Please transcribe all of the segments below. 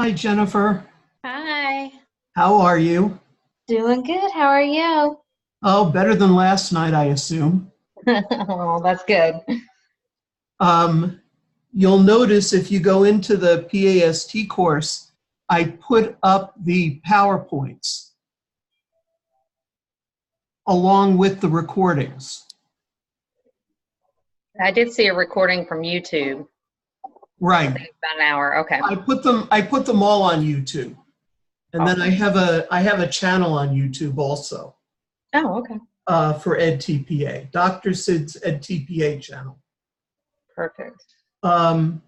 Hi, Jennifer. Hi. How are you? Doing good. How are you? Oh, better than last night, I assume. Oh, that's good. Um, you'll notice if you go into the PAST course, I put up the PowerPoints along with the recordings. I did see a recording from YouTube. I Right. think about an hour. Okay. I put them all on YouTube. And then I Awesome. have a channel on YouTube also Oh, okay. for EdTPA, Dr. Sid's EdTPA channel. Perfect. Um,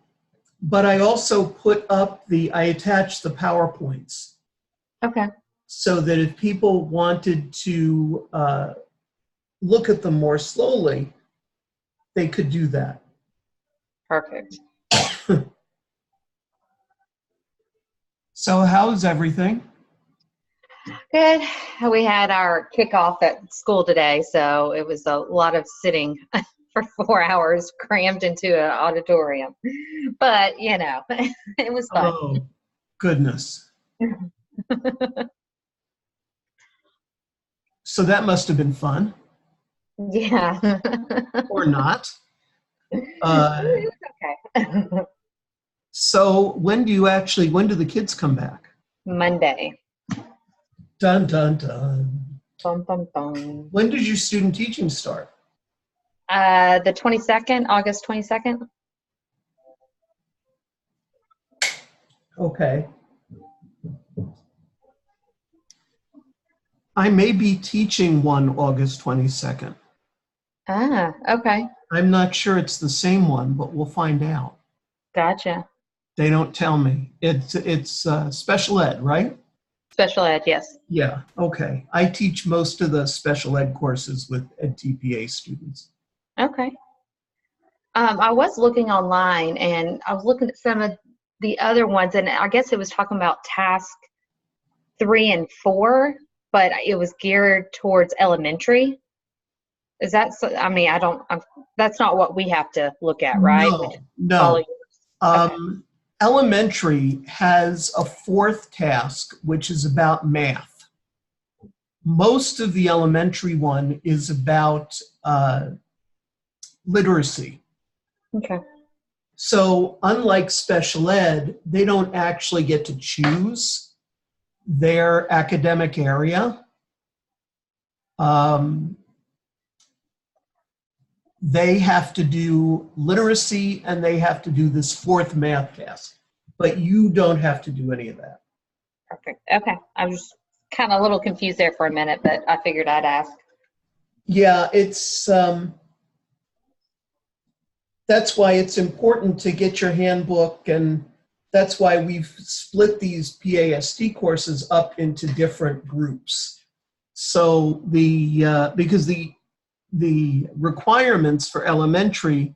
but I also I attached the PowerPoints Okay. so that if people wanted to look at them more slowly, they could do that. Perfect. So how's everything? Good. We had our kickoff at school today, so it was a lot of sitting for 4 hours crammed into an auditorium. But, it was fun. Oh, goodness. So that must have been fun, Yeah. or not. Uh, It was okay. so when do the kids come back? Monday. Dun, dun, dun. Bum, bum, bum. When did your student teaching start? The 22nd, August 22nd. Okay. I may be teaching one August 22nd. Ah, okay. I'm not sure it's the same one, but we'll find out. Gotcha. They don't tell me. It's special ed, right? Special ed, yes. Yeah, okay. I teach most of the special ed courses with EdTPA students. Okay. I was looking online and I was looking at some of the other ones, and I guess it was talking about task 3 and 4, but it was geared towards elementary. Is that so? I mean, that's not what we have to look at, right? We No, just follow no. yours. Okay. Um, Elementary has a fourth task, which is about math. Most of the elementary one is about literacy. Okay. So unlike special ed, they don't actually get to choose their academic area. Um, they have to do literacy and they have to do this fourth math task, but you don't have to do any of that. Perfect. Okay. I was kind of a little confused there for a minute, but I figured I'd ask. Yeah, that's why it's important to get your handbook, and that's why we've split these PAST courses up into different groups. So because the requirements for elementary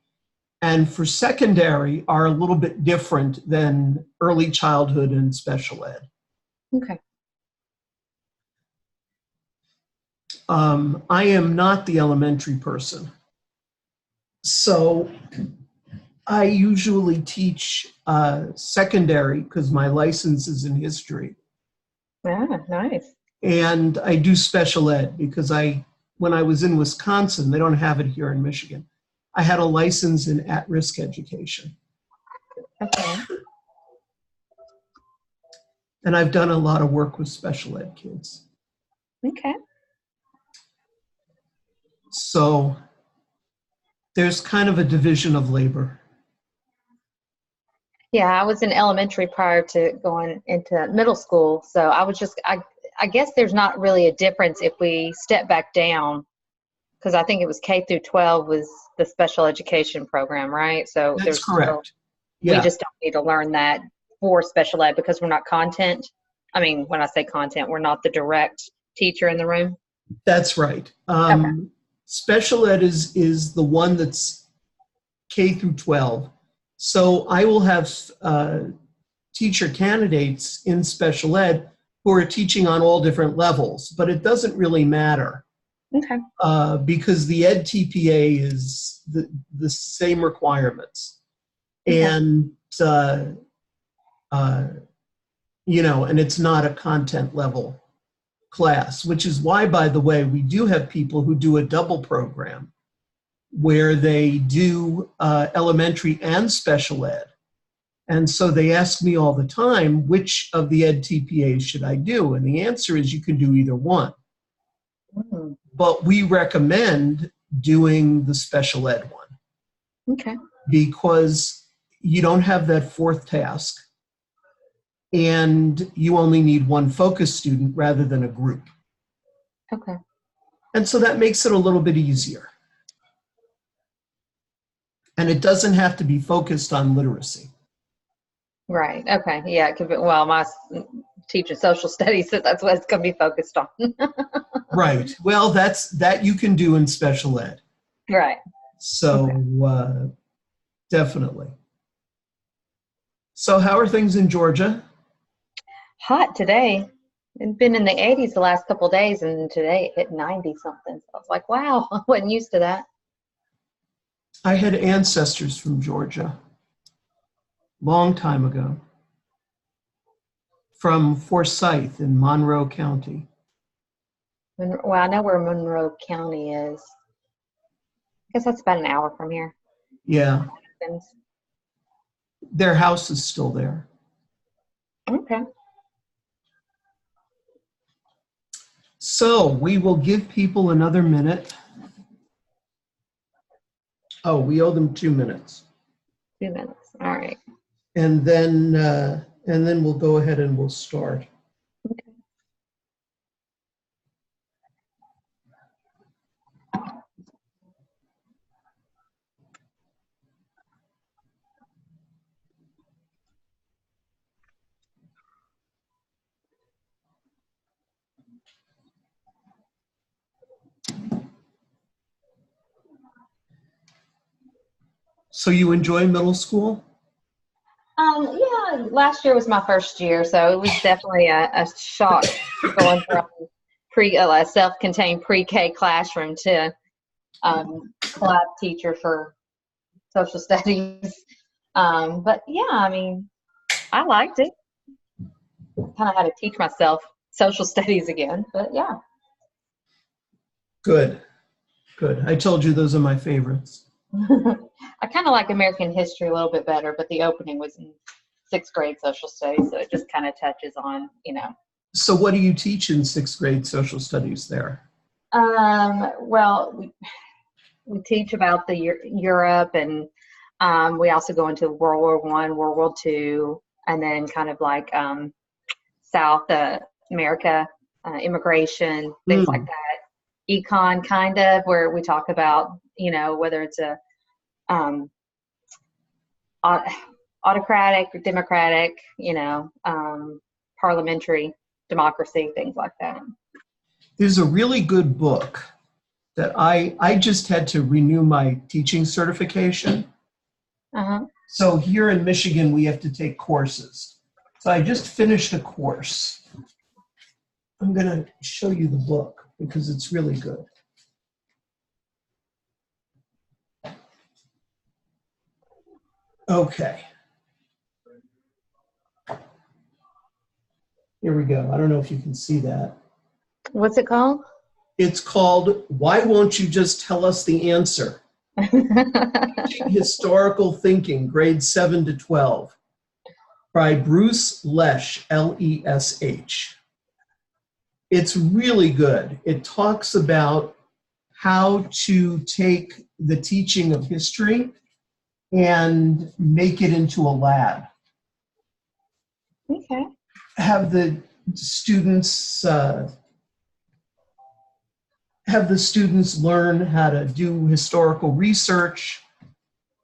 and for secondary are a little bit different than early childhood and special ed. Okay. I am not the elementary person. So I usually teach secondary because my license is in history. Ah, nice. And I do special ed because when I was in Wisconsin, they don't have it here in Michigan. I had a license in at-risk education. Okay. And I've done a lot of work with special ed kids. Okay. So there's kind of a division of labor. Yeah, I was in elementary prior to going into middle school, so I guess there's not really a difference if we step back down, because I think it was K through 12 was the special education program, right? So That's correct. we Yeah, just don't need to learn that for special ed because we're not content. I mean, when I say content, we're not the direct teacher in the room. that's right. Okay. Special ed is the one that's K through 12. So I will have teacher candidates in special ed who are teaching on all different levels, but it doesn't really matter Okay. because the Ed TPA is the same requirements. Okay. And uh, and it's not a content level class, which is why, by the way, we do have people who do a double program where they do elementary and special ed. And so they ask me all the time, which of the ed TPAs should I do? And the answer is you can do either one. Mm-hmm. But we recommend doing the special ed one. Okay. Because you don't have that fourth task and you only need one focus student rather than a group. Okay. And so that makes it a little bit easier. And it doesn't have to be focused on literacy. Right. Okay. Yeah. Well, my teaching social studies, so that's what it's going to be focused on. Right. Well, that you can do in special ed. Right. So Okay. Definitely. So how are things in Georgia? Hot today. It's been in the 80s the last couple of days, and today it hit 90 something. So I was like, wow, I wasn't used to that. I had ancestors from Georgia, long time ago, from Forsyth in Monroe County. Well, I know where Monroe County is. I guess that's about an hour from here. Yeah. Their house is still there. Okay. So we will give people another minute. Oh, we owe them 2 minutes. 2 minutes. All right. And then we'll go ahead and we'll start. Okay. So you enjoy middle school? Yeah, last year was my first year, so it was definitely a shock going from a self-contained pre-K classroom to lab teacher for social studies. But yeah, I mean, I liked it. Kind of had to teach myself social studies again, but yeah. Good. I told you those are my favorites. I kind of like American history a little bit better, but the opening was in 6th grade social studies, so it just kind of touches on, So what do you teach in 6th grade social studies there? Well, we teach about the Europe, and we also go into World War I, World War II, and then kind of like South America, immigration, things like that. Econ, kind of, where we talk about, whether it's a autocratic or democratic, parliamentary democracy, things like that. There's a really good book that I just had to renew my teaching certification. Uh-huh. So here in Michigan, we have to take courses. So I just finished a course. I'm going to show you the book because it's really good. Okay. Here we go. I don't know if you can see that. What's it called? It's called Why Won't You Just Tell Us the Answer? Historical Thinking, grades 7 to 12, by Bruce Lesh, L-E-S-H. It's really good. It talks about how to take the teaching of history and make it into a lab. Okay. Have the students learn how to do historical research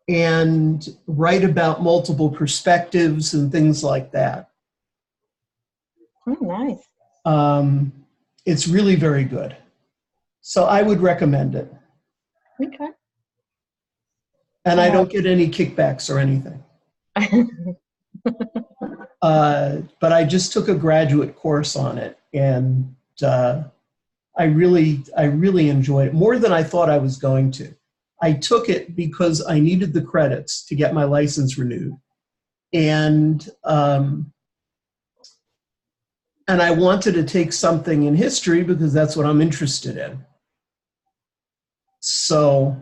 and write about multiple perspectives and things like that. Oh, nice. It's really very good. So I would recommend it. Okay. And I don't get any kickbacks or anything. But I just took a graduate course on it, and I really enjoyed it more than I thought I was going to. I took it because I needed the credits to get my license renewed. And And I wanted to take something in history because that's what I'm interested in. So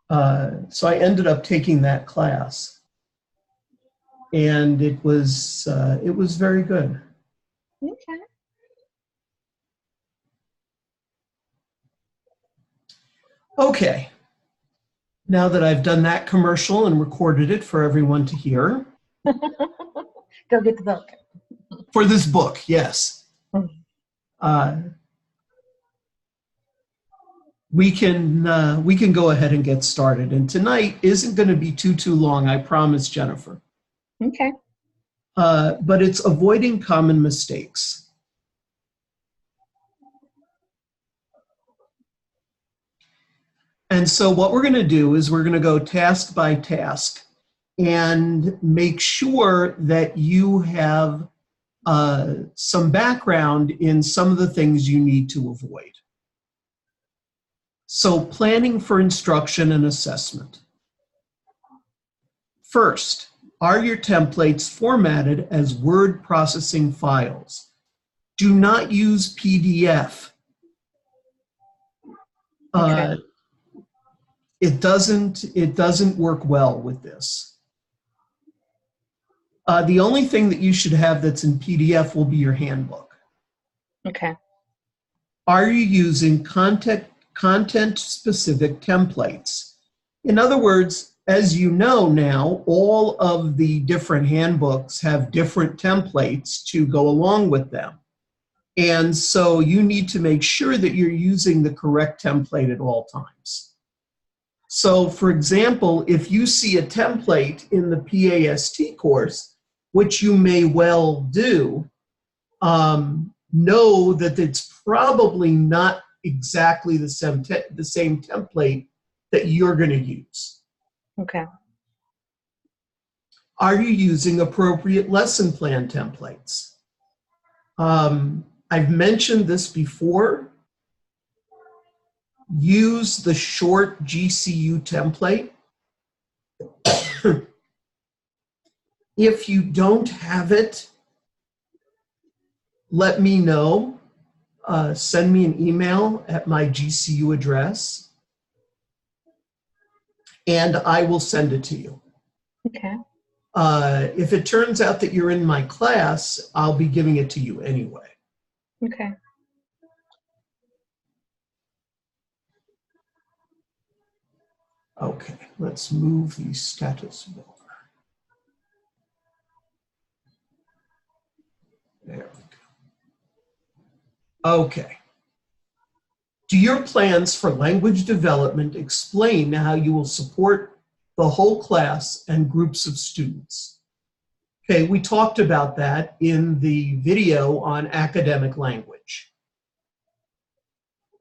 I ended up taking that class, and it was very good. Okay. Okay. Now that I've done that commercial and recorded it for everyone to hear. Go get the book. For this book, yes. We can go ahead and get started. And tonight isn't going to be too long, I promise, Jennifer. Okay. But it's avoiding common mistakes. And so what we're going to do is we're going to go task by task and make sure that you have some background in some of the things you need to avoid. So planning for instruction and assessment. First, are your templates formatted as word processing files? Do not use PDF. Okay. It doesn't work well with this. The only thing that you should have that's in PDF will be your handbook. Okay. Are you using content-specific templates? In other words, as you know now, all of the different handbooks have different templates to go along with them. And so you need to make sure that you're using the correct template at all times. So, for example, if you see a template in the PAST course, which you may well do, know that it's probably not exactly the same template that you're going to use. Okay. Are you using appropriate lesson plan templates? I've mentioned this before. Use the short GCU template. If you don't have it, let me know. Send me an email at my GCU address, and I will send it to you. Okay. If it turns out that you're in my class, I'll be giving it to you anyway. Okay. Okay, let's move the status bar. There we go. Okay. Do your plans for language development explain how you will support the whole class and groups of students? Okay, we talked about that in the video on academic language.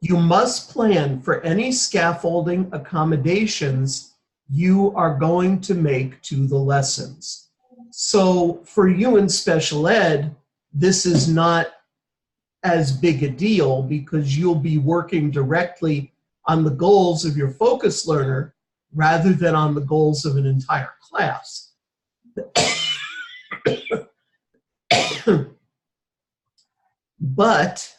You must plan for any scaffolding accommodations you are going to make to the lessons. So for you in special ed, this is not as big a deal because you'll be working directly on the goals of your focus learner rather than on the goals of an entire class. But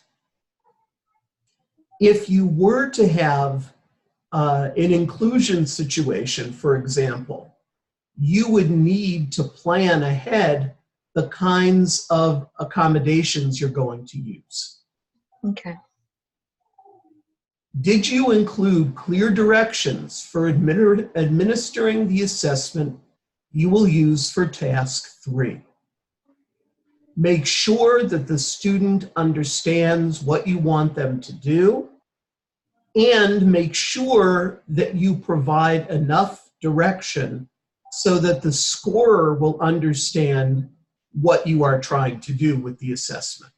if you were to have an inclusion situation, for example, you would need to plan ahead the kinds of accommodations you're going to use. Okay. Did you include clear directions for administering the assessment you will use for task 3? Make sure that the student understands what you want them to do, and make sure that you provide enough direction so that the scorer will understand what you are trying to do with the assessment.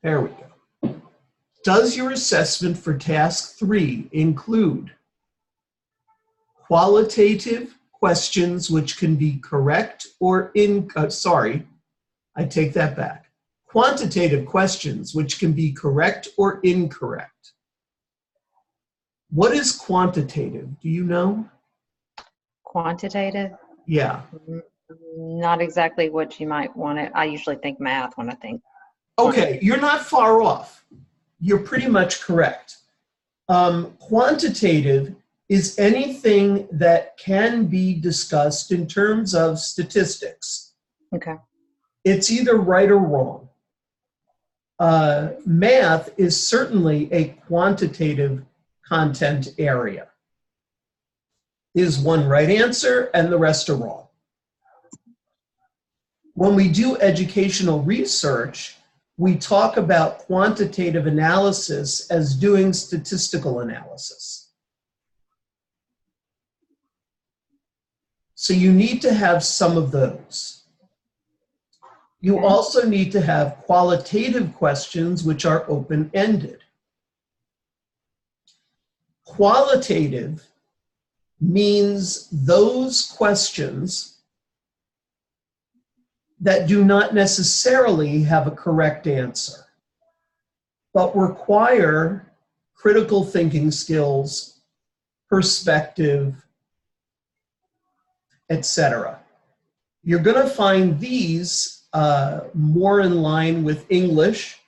There we go. Does your assessment for task 3 include qualitative questions which can be correct or I take that back. quantitative questions, which can be correct or incorrect. What is quantitative? Do you know? Quantitative? Yeah. Not exactly what you might want it. I usually think math when I think. Okay, you're not far off. You're pretty much correct. Quantitative is anything that can be discussed in terms of statistics. Okay. It's either right or wrong. Math is certainly a quantitative content area. Is one right answer and the rest are wrong. When we do educational research, we talk about quantitative analysis as doing statistical analysis. So you need to have some of those. You also need to have qualitative questions, which are open-ended. Qualitative means those questions that do not necessarily have a correct answer, but require critical thinking skills, perspective, etc. You're going to find these more in line with English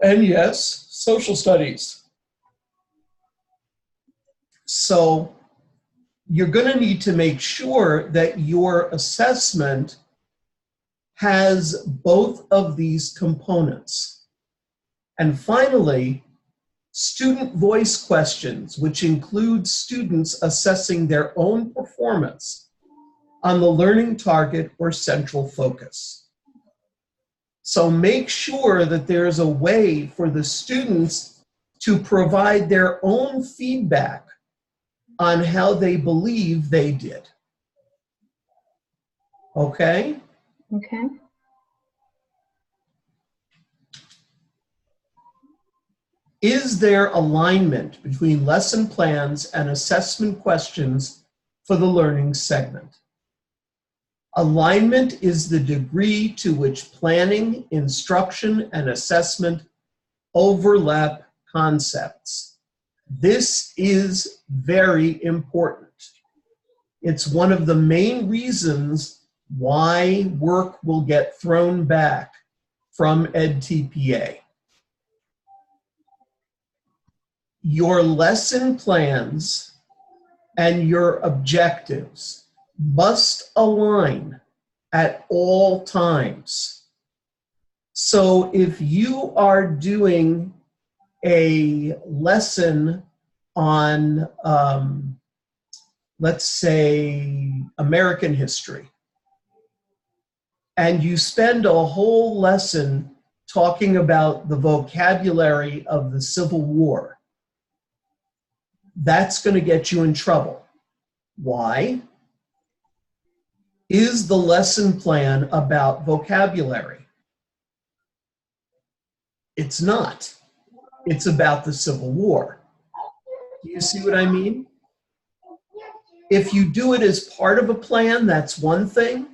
and, yes, social studies. So you're going to need to make sure that your assessment has both of these components. And finally, student voice questions, which include students assessing their own performance on the learning target or central focus. So make sure that there is a way for the students to provide their own feedback on how they believe they did. Okay? Okay. Is there alignment between lesson plans and assessment questions for the learning segment? Alignment is the degree to which planning, instruction, and assessment overlap concepts. This is very important. It's one of the main reasons why work will get thrown back from EdTPA. Your lesson plans and your objectives must align at all times. So if you are doing a lesson on, let's say, American history, and you spend a whole lesson talking about the vocabulary of the Civil War, that's going to get you in trouble. Why? Is the lesson plan about vocabulary? It's not. It's about the Civil War. Do you see what I mean? If you do it as part of a plan, that's one thing.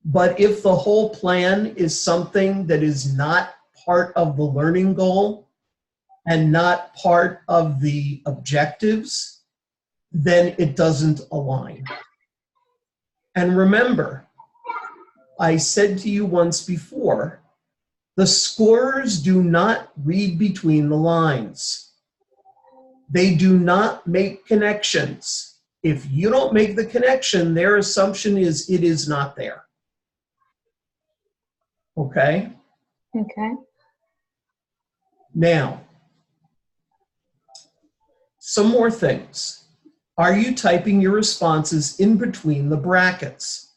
But if the whole plan is something that is not part of the learning goal and not part of the objectives, then it doesn't align. And remember, I said to you once before, the scorers do not read between the lines. They do not make connections. If you don't make the connection, their assumption is it is not there. Okay? Okay. Now, some more things. Are you typing your responses in between the brackets?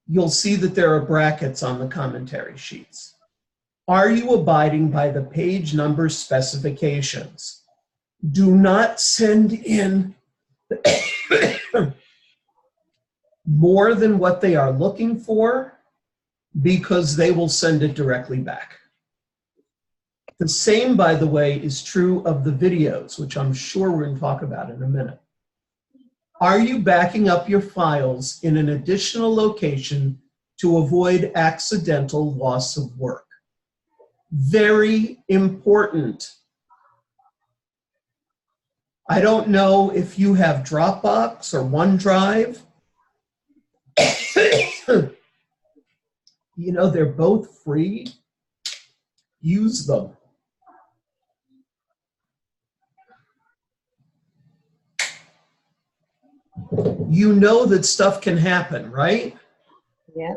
You'll see that there are brackets on the commentary sheets. Are you abiding by the page number specifications? Do not send in more than what they are looking for, because they will send it directly back. The same, by the way, is true of the videos, which I'm sure we're going to talk about in a minute. Are you backing up your files in an additional location to avoid accidental loss of work. Very important. I don't know if you have Dropbox or OneDrive. You know, they're both free. Use them. You know that stuff can happen, right? Yeah.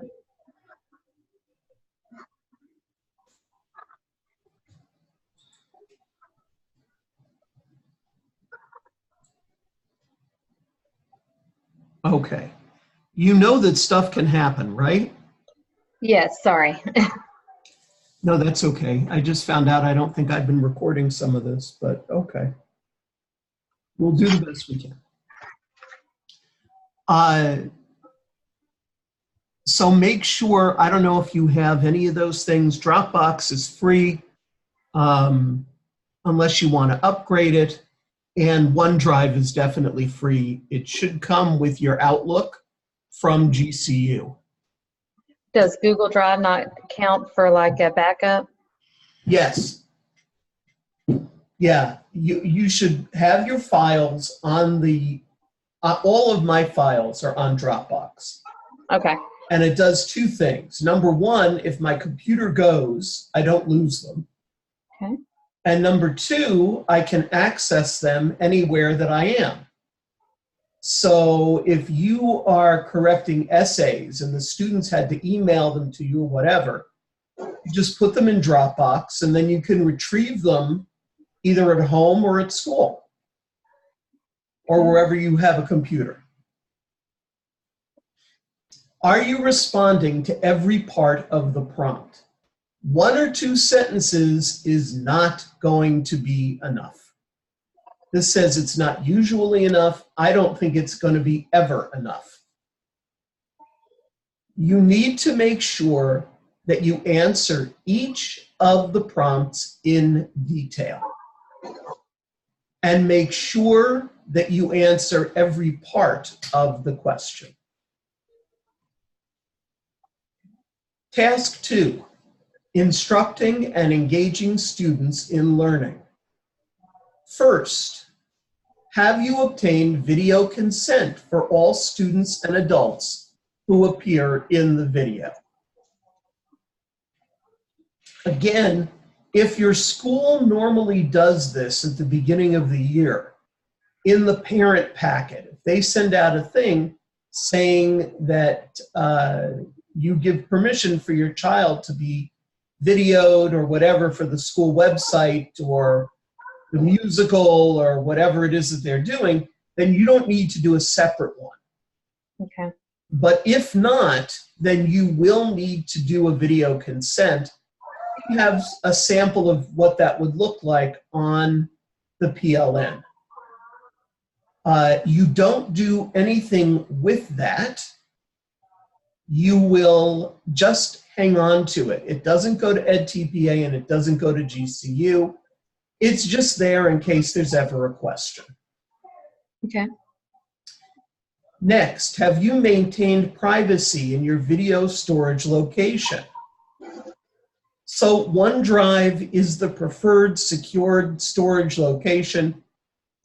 Okay. You know that stuff can happen, right? Yes, sorry. No, that's okay. I just found out I don't think I've been recording some of this, but okay. We'll do the best we can. So make sure, I don't know if you have any of those things. Dropbox is free unless you want to upgrade it. And OneDrive is definitely free. It should come with your Outlook from GCU. Does Google Drive not count for like a backup? Yes. Yeah, you should have your files on the, all of my files are on Dropbox. Okay. And it does two things. Number one, if my computer goes, I don't lose them. Okay. And number two, I can access them anywhere that I am. So if you are correcting essays and the students had to email them to you or whatever, you just put them in Dropbox and then you can retrieve them either at home or at school or wherever you have a computer. Are you responding to every part of the prompt? 1 or 2 sentences is not going to be enough. This says it's not usually enough. I don't think it's going to be ever enough. You need to make sure that you answer each of the prompts in detail. And make sure that you answer every part of the question. Task 2, instructing and engaging students in learning. First, have you obtained video consent for all students and adults who appear in the video? Again, if your school normally does this at the beginning of the year, in the parent packet, if they send out a thing saying that you give permission for your child to be videoed or whatever for the school website or the musical or whatever it is that they're doing, then you don't need to do a separate one. Okay. But if not, then you will need to do a video consent. You have a sample of what that would look like on the PLN. You don't do anything with that. You will just hang on to it. It doesn't go to EdTPA and it doesn't go to GCU. It's just there in case there's ever a question. Okay. Next, have you maintained privacy in your video storage location? So OneDrive is the preferred secured storage location.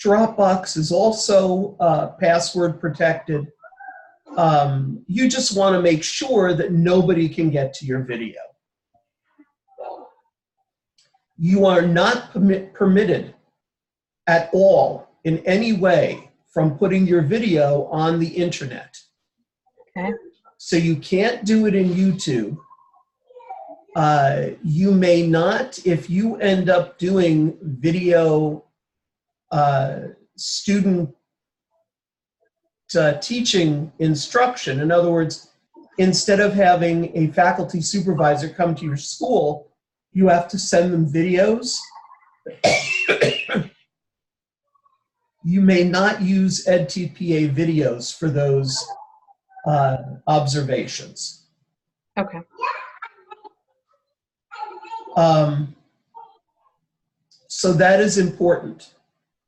Dropbox is also password protected. You just want to make sure that nobody can get to your video. You are not permitted at all in any way from putting your video on the internet. Okay. So you can't do it in YouTube. You may not, if you end up doing video student teaching instruction. In other words, instead of having a faculty supervisor come to your school, you have to send them videos. You may not use EdTPA videos for those observations. Okay. So that is important.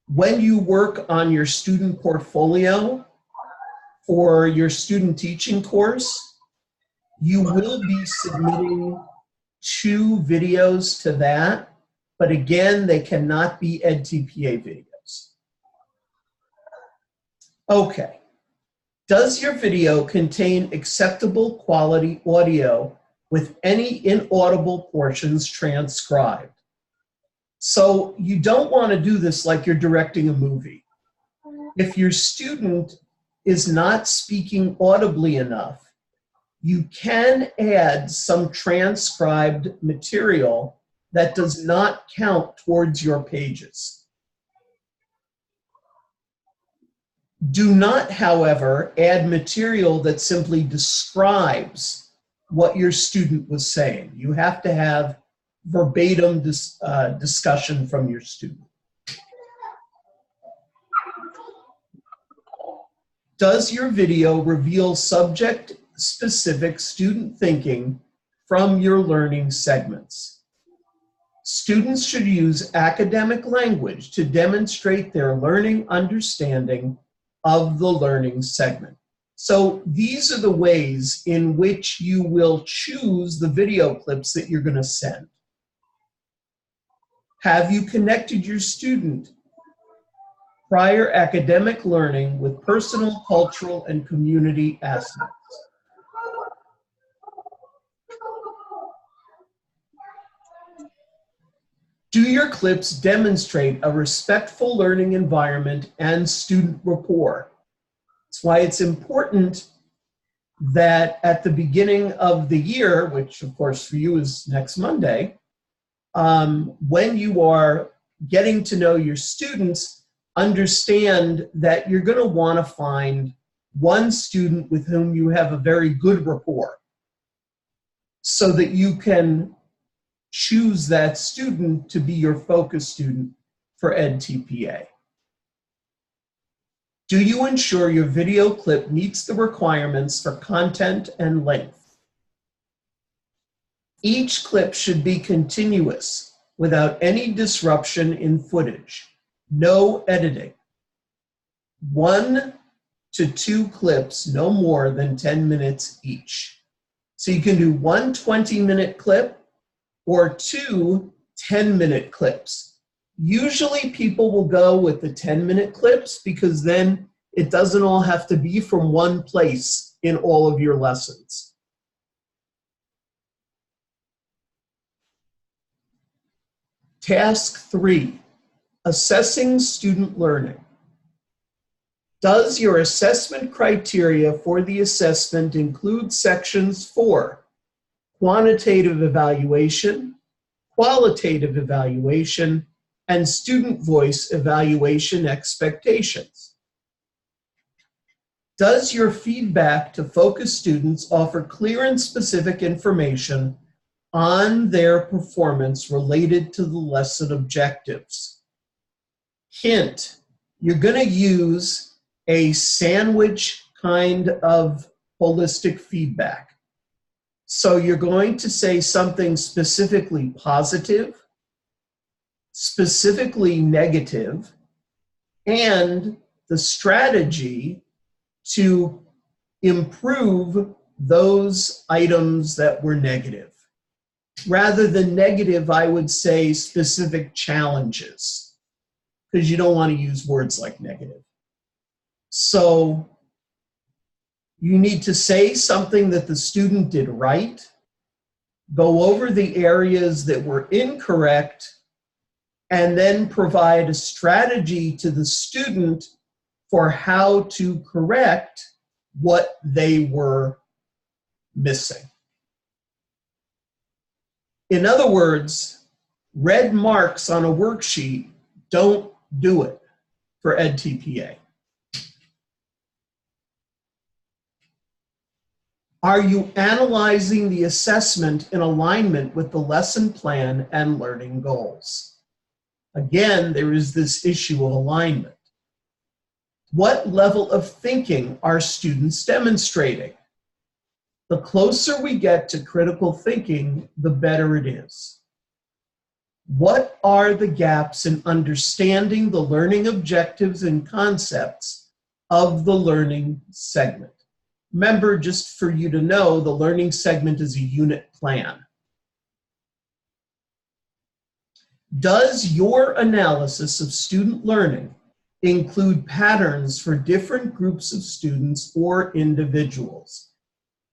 When you work on your student portfolio for your student teaching course, You will be submitting 2 videos to that, but again, they cannot be EdTPA videos. Okay. Does your video contain acceptable quality audio with any inaudible portions transcribed? So you don't want to do this like you're directing a movie. If your student is not speaking audibly enough, you can add some transcribed material that does not count towards your pages. Do not, however, add material that simply describes what your student was saying. You have to have verbatim discussion from your student. Does your video reveal subject-specific student thinking from your learning segments? Students should use academic language to demonstrate their learning understanding of the learning segment. So these are the ways in which you will choose the video clips that you're going to send. Have you connected your student prior academic learning with personal, cultural, and community aspects? Do your clips demonstrate a respectful learning environment and student rapport? That's why it's important that at the beginning of the year, which of course for you is next Monday, when you are getting to know your students, understand that you're going to want to find one student with whom you have a very good rapport so that you can choose that student to be your focus student for EdTPA. Do you ensure your video clip meets the requirements for content and length? Each clip should be continuous without any disruption in footage. No editing. 1 to 2 clips, no more than 10 minutes each. So you can do 1 20-minute clip or 2 10-minute clips. Usually people will go with the 10-minute clips because then it doesn't all have to be from one place in all of your lessons. Task 3, assessing student learning. Does your assessment criteria for the assessment include sections for quantitative evaluation, qualitative evaluation, and student voice evaluation expectations? Does your feedback to focus students offer clear and specific information on their performance related to the lesson objectives? Hint, you're going to use a sandwich kind of holistic feedback. So you're going to say something specifically positive, specifically negative, and the strategy to improve those items that were negative. Rather than negative, I would say specific challenges, because you don't want to use words like negative. So you need to say something that the student did right, go over the areas that were incorrect, and then provide a strategy to the student for how to correct what they were missing. In other words, red marks on a worksheet don't do it for EdTPA. Are you analyzing the assessment in alignment with the lesson plan and learning goals? Again, there is this issue of alignment. What level of thinking are students demonstrating? The closer we get to critical thinking, the better it is. What are the gaps in understanding the learning objectives and concepts of the learning segment? Remember, just for you to know, the learning segment is a unit plan. Does your analysis of student learning include patterns for different groups of students or individuals?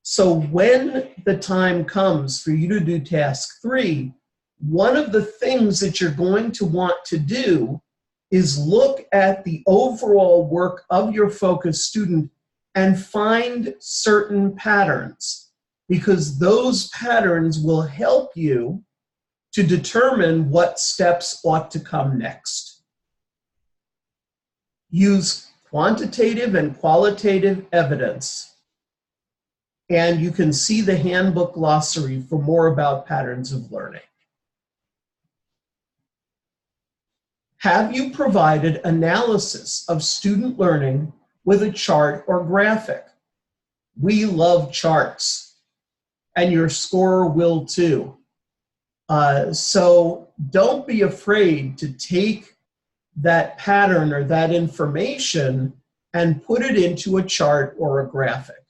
So when the time comes for you to do task 3, one of the things that you're going to want to do is look at the overall work of your focus student and find certain patterns, because those patterns will help you to determine what steps ought to come next. Use quantitative and qualitative evidence, and you can see the handbook glossary for more about patterns of learning. Have you provided analysis of student learning with a chart or graphic? We love charts, and your scorer will too. So don't be afraid to take that pattern or that information and put it into a chart or a graphic.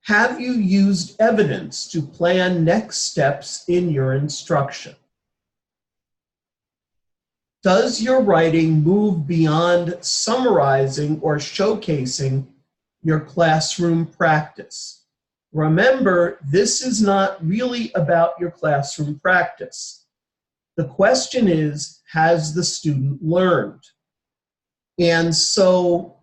Have you used evidence to plan next steps in your instruction? Does your writing move beyond summarizing or showcasing your classroom practice? Remember, this is not really about your classroom practice. The question is, has the student learned? And so,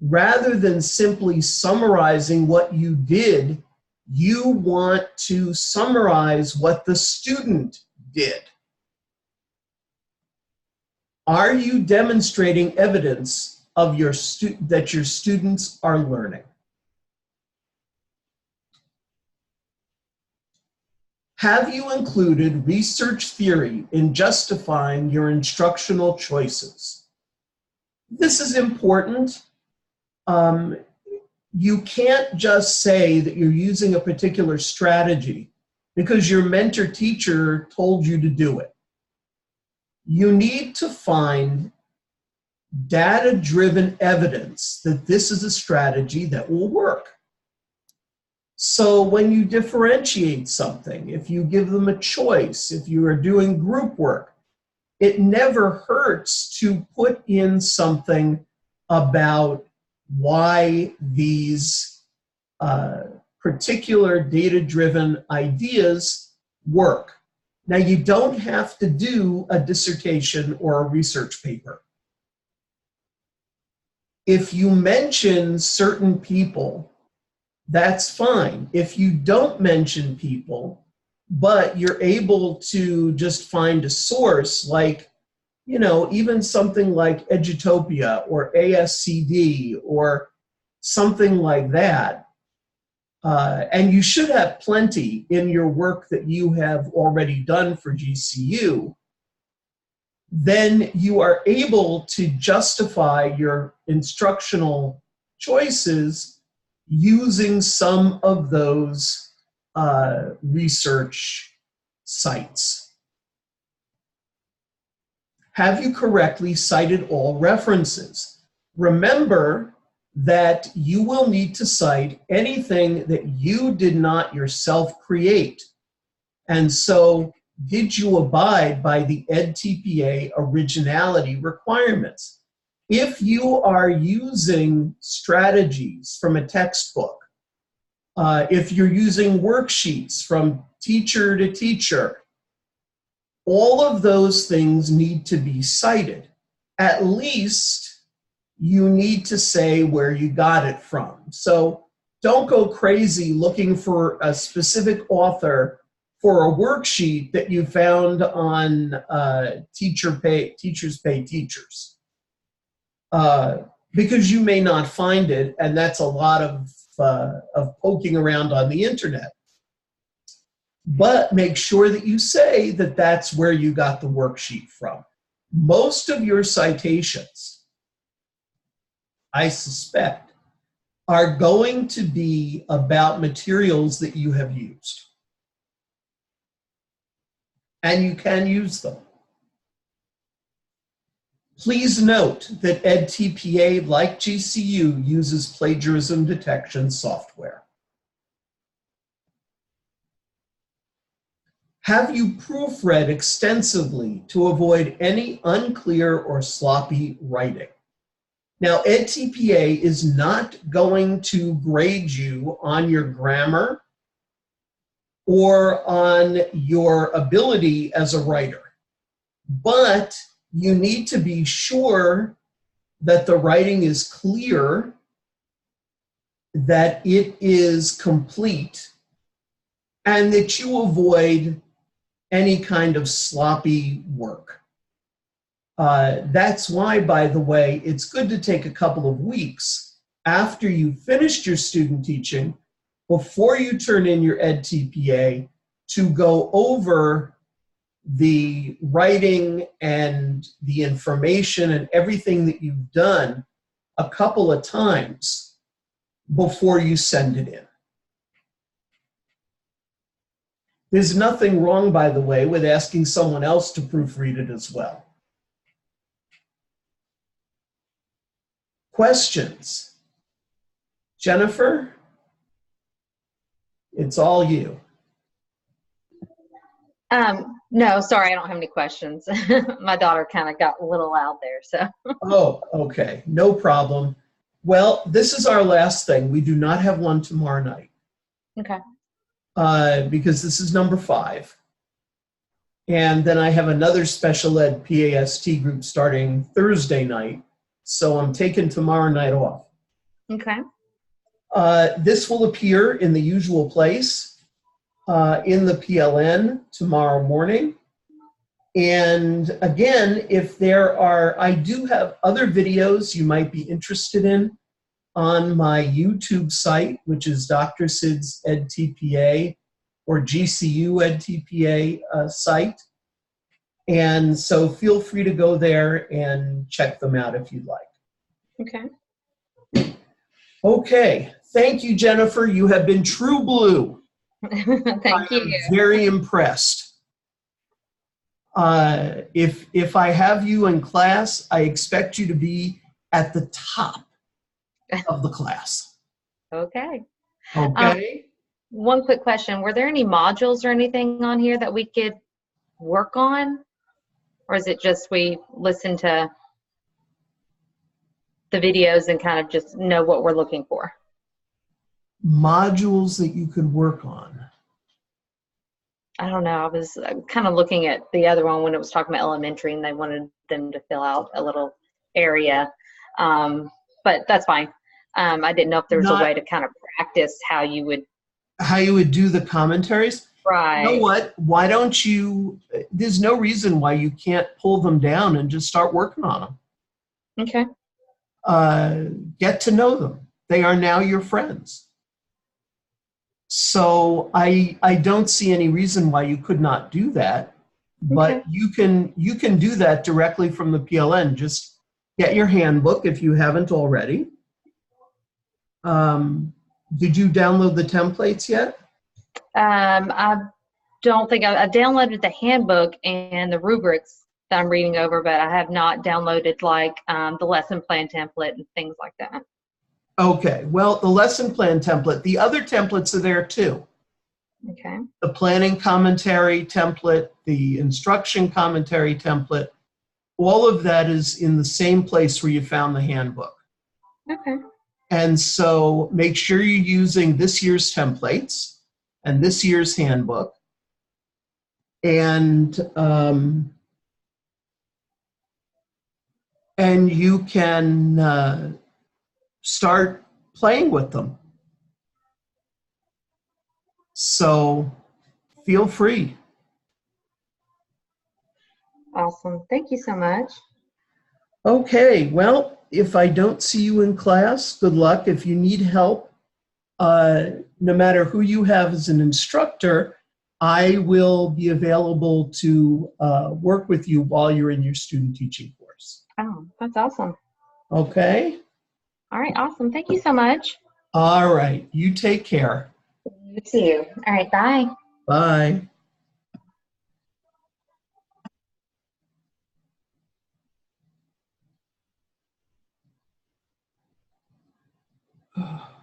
rather than simply summarizing what you did, you want to summarize what the student did. Are you demonstrating evidence of that your students are learning? Have you included research theory in justifying your instructional choices? This is important. You can't just say that you're using a particular strategy because your mentor teacher told you to do it. You need to find data-driven evidence that this is a strategy that will work. So when you differentiate something, if you give them a choice, if you are doing group work, it never hurts to put in something about why these particular data-driven ideas work. Now, you don't have to do a dissertation or a research paper. If you mention certain people, that's fine. If you don't mention people, but you're able to just find a source like, you know, even something like Edutopia or ASCD or something like that, and you should have plenty in your work that you have already done for GCU, then you are able to justify your instructional choices using some of those research sites. Have you correctly cited all references? Remember that you will need to cite anything that you did not yourself create. And so, did you abide by the EdTPA originality requirements? If you are using strategies from a textbook, if you're using worksheets from teacher to teacher, all of those things need to be cited. At least you need to say where you got it from. So don't go crazy looking for a specific author for a worksheet that you found on Teachers Pay Teachers. Because you may not find it, and that's a lot of poking around on the internet. But make sure that you say that that's where you got the worksheet from. Most of your citations, I suspect, are going to be about materials that you have used. And you can use them. Please note that EdTPA, like GCU, uses plagiarism detection software. Have you proofread extensively to avoid any unclear or sloppy writing? Now, EdTPA is not going to grade you on your grammar or on your ability as a writer, but you need to be sure that the writing is clear, that it is complete, and that you avoid any kind of sloppy work. That's why, by the way, it's good to take a couple of weeks after you've finished your student teaching, before you turn in your EdTPA, to go over the writing and the information and everything that you've done a couple of times before you send it in. There's nothing wrong, by the way, with asking someone else to proofread it as well. Questions? Jennifer, it's all you. No, sorry, I don't have any questions. My daughter kind of got a little loud there, so. Oh, okay, no problem. Well, this is our last thing. We do not have one tomorrow night. Okay. Because this is number 5. And then I have another special ed PAST group starting Thursday night. So I'm taking tomorrow night off. Okay. This will appear in the usual place in the PLN tomorrow morning. And again, if there are, I do have other videos you might be interested in on my YouTube site, which is Dr. Sid's EdTPA or GCU EdTPA site. And so feel free to go there and check them out if you'd like. Okay. Okay, thank you, Jennifer. You have been true blue. Thank you. I'm very impressed. If I have you in class, I expect you to be at the top of the class. Okay. Okay. One quick question. Were there any modules or anything on here that we could work on? Or is it just we listen to the videos and kind of just know what we're looking for? Modules that you could work on. I don't know. I was kind of looking at the other one when it was talking about elementary and they wanted them to fill out a little area. But that's fine. I didn't know if there was a way to kind of practice how you would do the commentaries. Right. You know what? Why don't you, there's no reason why you can't pull them down and just start working on them. Okay. Get to know them. They are now your friends. So I don't see any reason why you could not do that, but Okay. you can do that directly from the PLN. Just get your handbook if you haven't already. Did you download the templates yet? I don't think I downloaded the handbook and the rubrics that I'm reading over, but I have not downloaded like the lesson plan template and things like that. Okay, well, the lesson plan template, the other templates are there too. Okay. The planning commentary template, the instruction commentary template, all of that is in the same place where you found the handbook. Okay. And so make sure you're using this year's templates and this year's handbook. And you can start playing with them. So feel free. Awesome. Thank you so much. Okay, well, if I don't see you in class, good luck. If you need help, no matter who you have as an instructor, I will be available to work with you while you're in your student teaching course. Oh, that's awesome. Okay? All right, awesome. Thank you so much. All right, you take care. You too. All right, bye. Bye. Oh.